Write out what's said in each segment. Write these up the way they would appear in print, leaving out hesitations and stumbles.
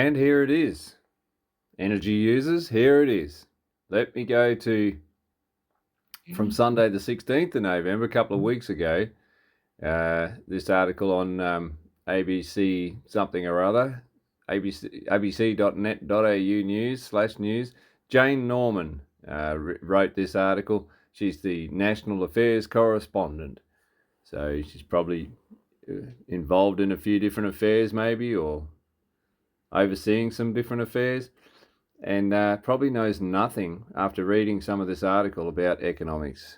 And here it is. Energy users, here it is. Let me go to, from Sunday the 16th of November, a couple of weeks ago, this article on ABC something or other, abc.net.au news/news. Jane Norman wrote this article. She's the National Affairs correspondent. So she's probably involved in a few different affairs maybe, or overseeing some different affairs, and probably knows nothing after reading some of this article about economics.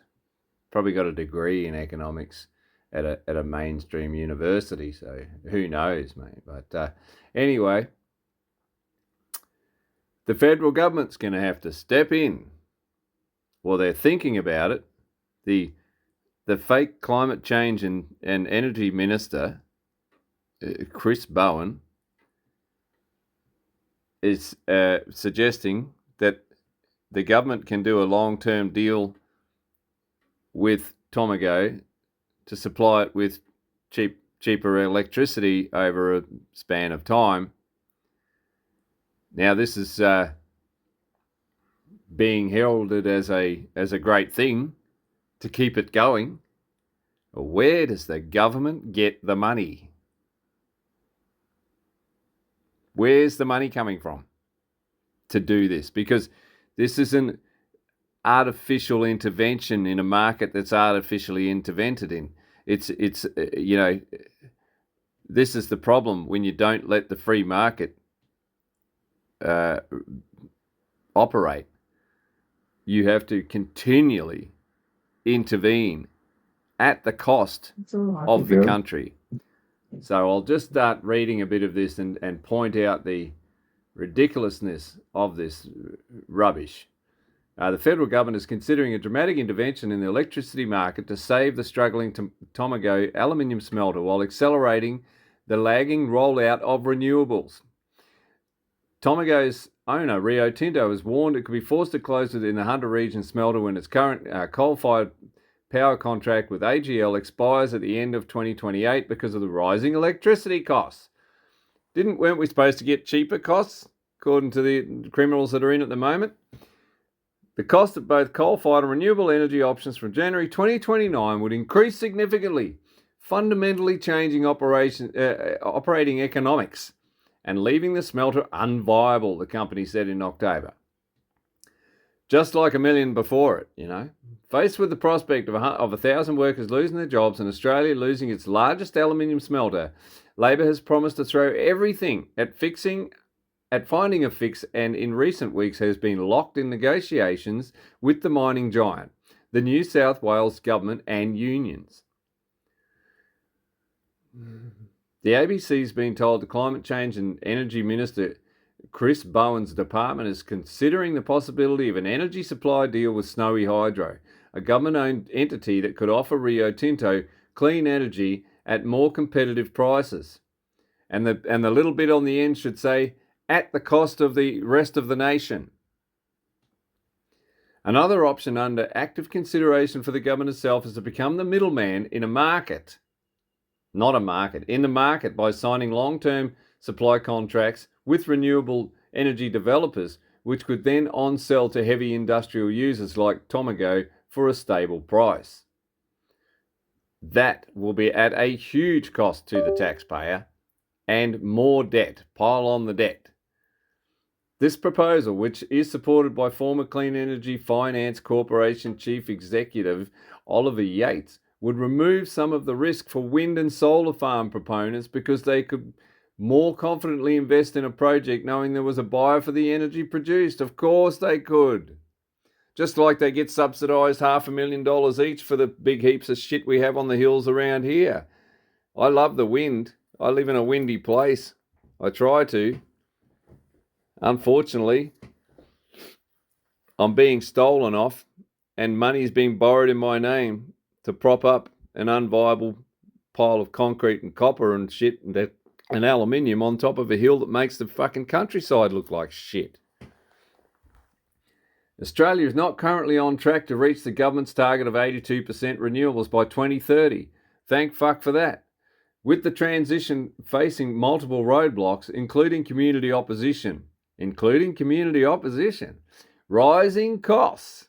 Probably got a degree in economics at a mainstream university, so who knows, mate. But anyway, the federal government's going to have to step in. Well, they're thinking about it. The fake climate change and energy minister, Chris Bowen, is suggesting that the government can do a long-term deal with Tomago to supply it with cheaper electricity over a span of time. Now, this is being heralded as a great thing to keep it going. Where does the government get the money? Where's the money coming from to do this? Because this is an artificial intervention in a market that's artificially intervented in. It's this is the problem when you don't let the free market operate. You have to continually intervene at the cost of the country. So I'll just start reading a bit of this and point out the ridiculousness of this rubbish. The federal government is considering a dramatic intervention in the electricity market to save the struggling Tomago aluminium smelter while accelerating the lagging rollout of renewables. Tomago's owner, Rio Tinto, has warned it could be forced to close within the Hunter region smelter when its current coal-fired power contract with AGL expires at the end of 2028 because of the rising electricity costs. Weren't we supposed to get cheaper costs, according to the criminals that are in at the moment? The cost of both coal-fired and renewable energy options from January 2029 would increase significantly, fundamentally changing operating economics and leaving the smelter unviable, the company said in October. Just like a million before it, Faced with the prospect of 1,000 workers losing their jobs and Australia losing its largest aluminium smelter, Labor has promised to throw everything at finding a fix, and in recent weeks has been locked in negotiations with the mining giant, the New South Wales government and unions. The ABC's been told the Climate Change and Energy Minister Chris Bowen's department is considering the possibility of an energy supply deal with Snowy Hydro, a government-owned entity that could offer Rio Tinto clean energy at more competitive prices. And the little bit on the end should say, at the cost of the rest of the nation. Another option under active consideration for the government itself is to become the middleman in a market. Not a market, in the market, by signing long-term supply contracts with renewable energy developers, which could then on-sell to heavy industrial users like Tomago for a stable price. That will be at a huge cost to the taxpayer and more debt. Pile on the debt. This proposal, which is supported by former Clean Energy Finance Corporation Chief Executive Oliver Yates, would remove some of the risk for wind and solar farm proponents because they could more confidently invest in a project knowing there was a buyer for the energy produced. Of course they could. Just like they get subsidised $500,000 each for the big heaps of shit we have on the hills around here. I love the wind. I live in a windy place. I try to. Unfortunately, I'm being stolen off and money's being borrowed in my name to prop up an unviable pile of concrete and copper and shit and aluminium on top of a hill that makes the fucking countryside look like shit. Australia is not currently on track to reach the government's target of 82% renewables by 2030. Thank fuck for that. with the transition facing multiple roadblocks, including community opposition, rising costs,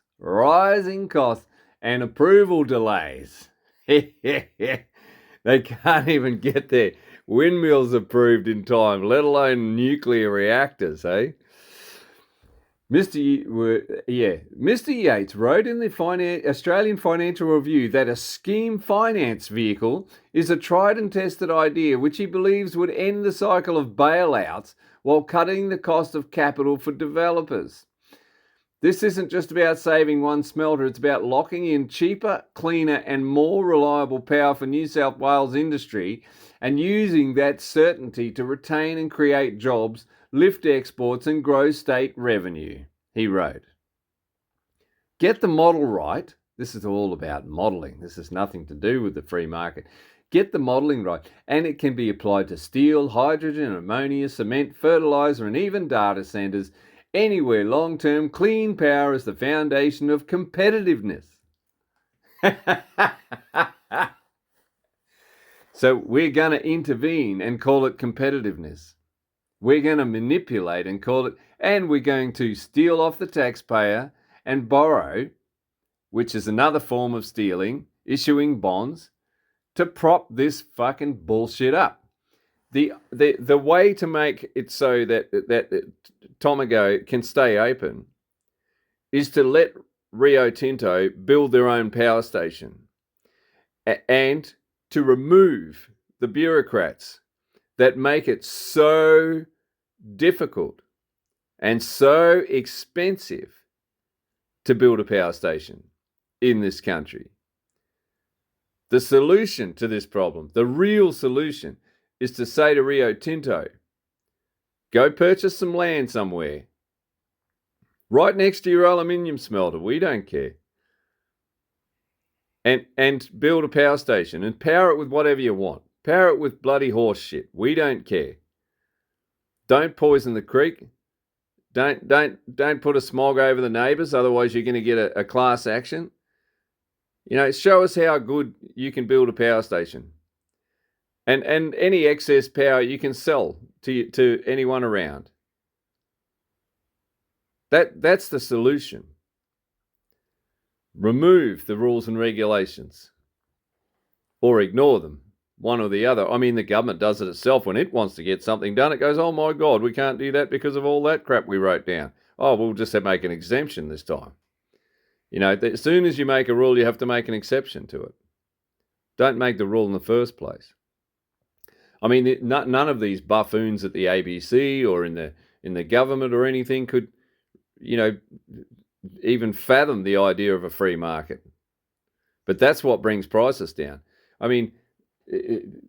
and approval delays. They can't even get their windmills approved in time, let alone nuclear reactors, eh? Mr. Yates wrote in the Australian Financial Review that a scheme finance vehicle is a tried and tested idea which he believes would end the cycle of bailouts while cutting the cost of capital for developers. This isn't just about saving one smelter, it's about locking in cheaper, cleaner and more reliable power for New South Wales industry and using that certainty to retain and create jobs, lift exports and grow state revenue, he wrote. Get the model right. This is all about modelling. This has nothing to do with the free market. Get the modelling right, and it can be applied to steel, hydrogen, ammonia, cement, fertiliser and even data centres. Anywhere long-term clean power is the foundation of competitiveness. So we're going to intervene and call it competitiveness. We're going to manipulate and call it, and we're going to steal off the taxpayer and borrow, which is another form of stealing, issuing bonds, to prop this fucking bullshit up. The way to make it so that Tomago can stay open is to let Rio Tinto build their own power station and to remove the bureaucrats that make it so difficult and so expensive to build a power station in this country. The solution to this problem, the real solution, is to say to Rio Tinto, go purchase some land somewhere, right next to your aluminium smelter, we don't care, and build a power station and power it with whatever you want. Power it with bloody horse shit, we don't care. Don't poison the creek. Don't put a smog over the neighbours, otherwise you're going to get a class action. Show us how good you can build a power station. And any excess power you can sell to anyone around. That's the solution. Remove the rules and regulations. Or ignore them. One or the other. I mean, the government does it itself when it wants to get something done. It goes, oh my God, we can't do that because of all that crap we wrote down. Oh, we'll just make an exemption this time. As soon as you make a rule, you have to make an exception to it. Don't make the rule in the first place. I mean, none of these buffoons at the ABC or in the government or anything could, even fathom the idea of a free market. But that's what brings prices down. I mean,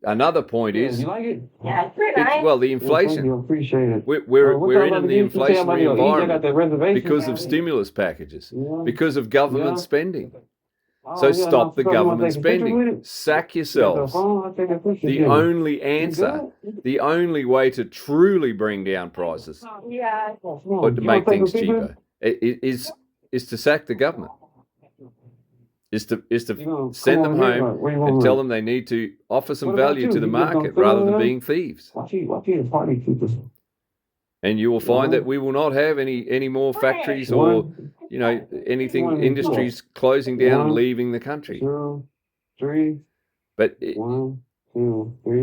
another point is, you like it? Yeah, it's pretty nice. Well, the inflation. You appreciate it. We're in the inflationary environment because of stimulus packages, because of government spending. So stop the government spending. Sack yourselves. The only answer, the only way to truly bring down prices or to make things cheaper is to sack the government. Is to send them home and tell them they need to offer some value to the market rather than being thieves. And you will find that we will not have any more factories or industries closing down and leaving the country. But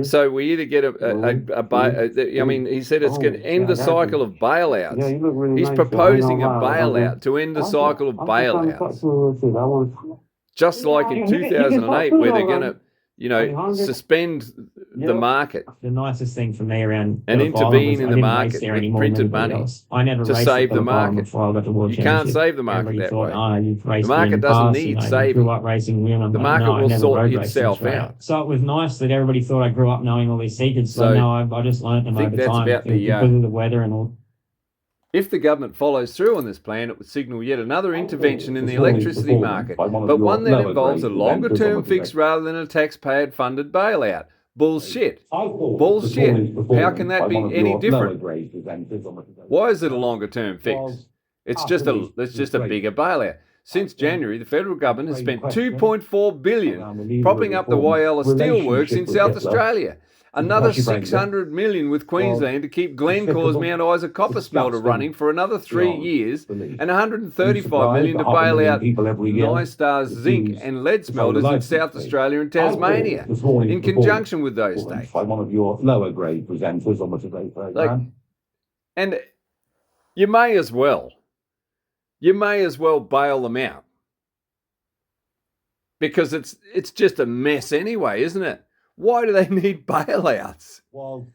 so we either get I mean, he said it's going to end the cycle of bailouts. He's proposing a bailout to end the cycle of bailouts. Just like in 2008, where they're going to, suspend the market. The nicest thing for me around and intervene in the market with printed money to save the market. You can't save the market that way. The market doesn't need saving. The market will sort itself out. So it was nice that everybody thought I grew up knowing all these secrets. So no, I just learned them over time because of the weather and all. If the government follows through on this plan, it would signal yet another intervention in the electricity market, but one that involves a longer-term fix rather than a taxpayer funded bailout. Bullshit. Bullshit. How can that be any different? Why is it a longer-term fix? It's just a bigger bailout. Since January, the federal government has spent $2.4 billion propping up the Whyalla Steelworks in South Australia. Another $600 million with Queensland to keep Glencore's Mount Isa copper smelter running for another 3 years, and $135 million to bail out Nystar's zinc and lead smelters in South Australia and Tasmania, in conjunction with those states. One of your lower grade presenters on the Today program. And you may as well bail them out, because it's just a mess anyway, isn't it? Why do they need bailouts? Well,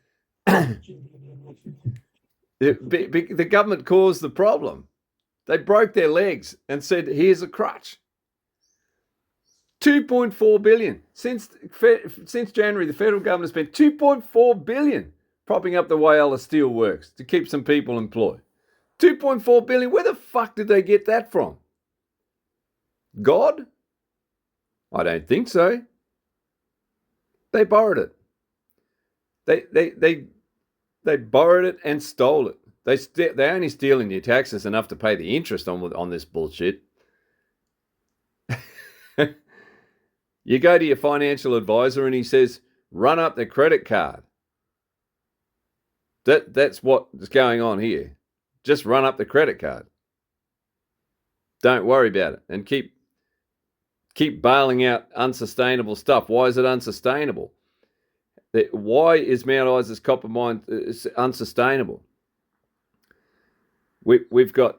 the government caused the problem. They broke their legs and said, here's a crutch. $2.4 billion. Since January, the federal government has spent $2.4 billion propping up the Whyalla Steelworks to keep some people employed. $2.4 billion. Where the fuck did they get that from? God? I don't think so. They borrowed it. They borrowed it and stole it. They're only stealing your taxes enough to pay the interest on this bullshit. You go to your financial advisor and he says, run up the credit card. That's what's going on here. Just run up the credit card. Don't worry about it, and keep bailing out unsustainable stuff. Why is it unsustainable? Why is Mount Isa's copper mine unsustainable? We've got,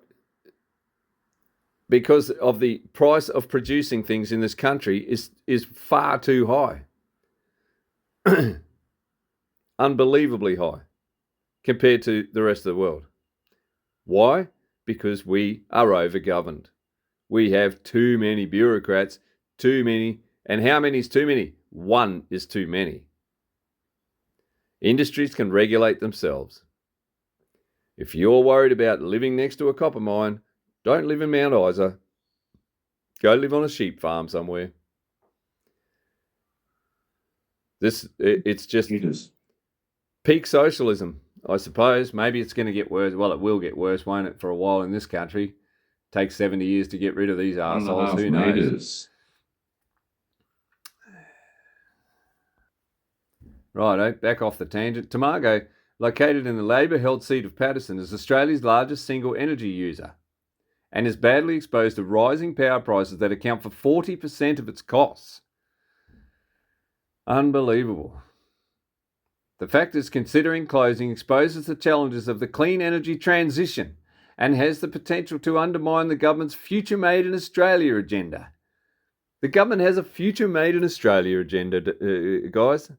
because of the price of producing things in this country is far too high. Unbelievably high compared to the rest of the world. Why? Because we are overgoverned. We have too many bureaucrats, too many. And how many is too many? One is too many. Industries can regulate themselves. If you're worried about living next to a copper mine, don't live in Mount Isa. Go live on a sheep farm somewhere. It's just peak socialism, I suppose. Maybe it's going to get worse. Well, it will get worse, won't it, for a while in this country? Takes 70 years to get rid of these arseholes. Who knows? Righto, back off the tangent. Tomago, located in the Labor-held seat of Paterson, is Australia's largest single energy user and is badly exposed to rising power prices that account for 40% of its costs. Unbelievable. The fact is, considering closing exposes the challenges of the clean energy transition and has the potential to undermine the government's Future Made in Australia agenda. The government has a Future Made in Australia agenda, guys.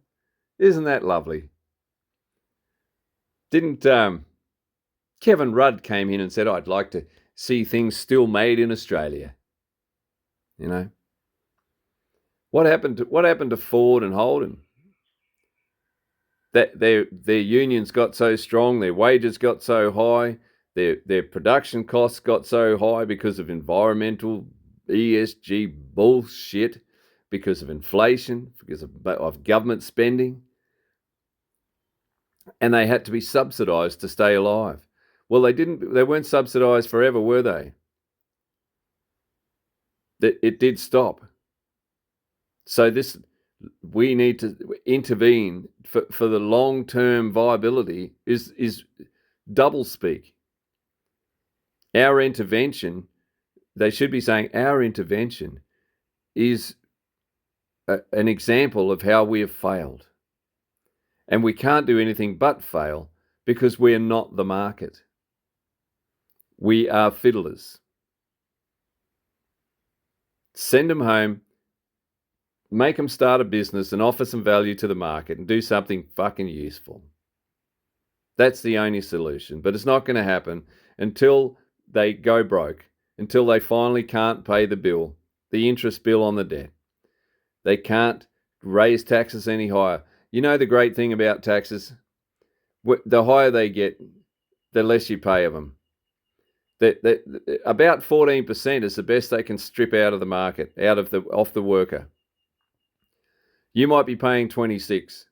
Isn't that lovely? Didn't Kevin Rudd came in and said, I'd like to see things still made in Australia. You know? What happened to Ford and Holden? That their unions got so strong, their wages got so high, their production costs got so high because of environmental ESG bullshit, because of inflation, because of government spending. And they had to be subsidised to stay alive. Well, they weren't subsidised forever, were they? It did stop. So we need to intervene for the long-term viability is double speak. Our intervention, they should be saying our intervention is an example of how we have failed. And we can't do anything but fail because we are not the market. We are fiddlers. Send them home, make them start a business and offer some value to the market and do something fucking useful. That's the only solution. But it's not going to happen until they go broke, until they finally can't pay the bill, the interest bill on the debt. They can't raise taxes any higher. You know the great thing about taxes? The higher they get, the less you pay of them. About 14% is the best they can strip out of the market, off the worker. You might be paying 26,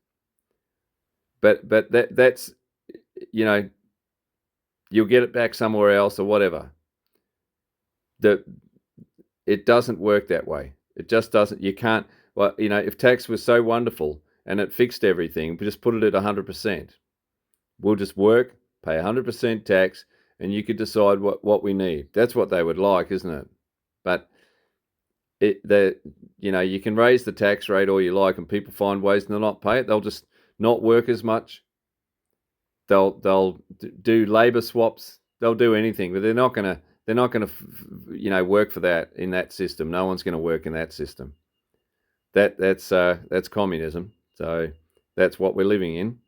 but that's, you know, you'll get it back somewhere else or whatever. it doesn't work that way. It just doesn't. You can't. Well, you know, if tax was so wonderful and it fixed everything, we just put it at 100%. We'll just work, pay 100% tax, and you could decide what we need. That's what they would like, isn't it? But you know, you can raise the tax rate all you like, and people find ways to not pay it. They'll just not work as much. They'll do labor swaps. They'll do anything, but they're not gonna you know, work for that in that system. No one's going to work in that system. That's communism. So that's what we're living in.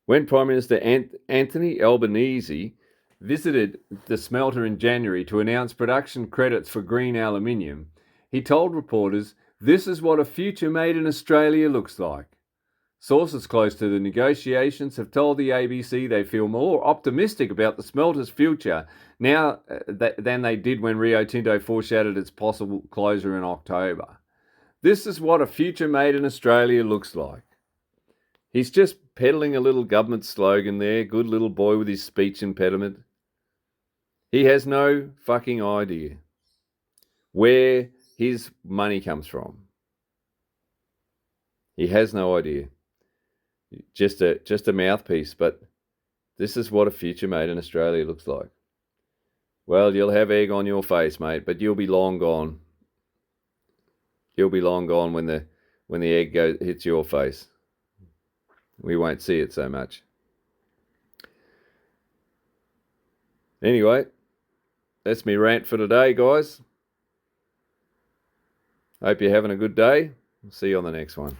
When Prime Minister Anthony Albanese visited the smelter in January to announce production credits for green aluminium, he told reporters, "This is what a future made in Australia looks like." Sources close to the negotiations have told the ABC they feel more optimistic about the smelter's future now than they did when Rio Tinto foreshadowed its possible closure in October. This is what a future made in Australia looks like. He's just peddling a little government slogan there, good little boy with his speech impediment. He has no fucking idea where his money comes from. He has no idea. Just a mouthpiece, but this is what a future made in Australia looks like. Well, you'll have egg on your face, mate, but you'll be long gone. You'll be long gone when the egg hits your face. We won't see it so much. Anyway, that's me rant for today, guys. Hope you're having a good day. See you on the next one.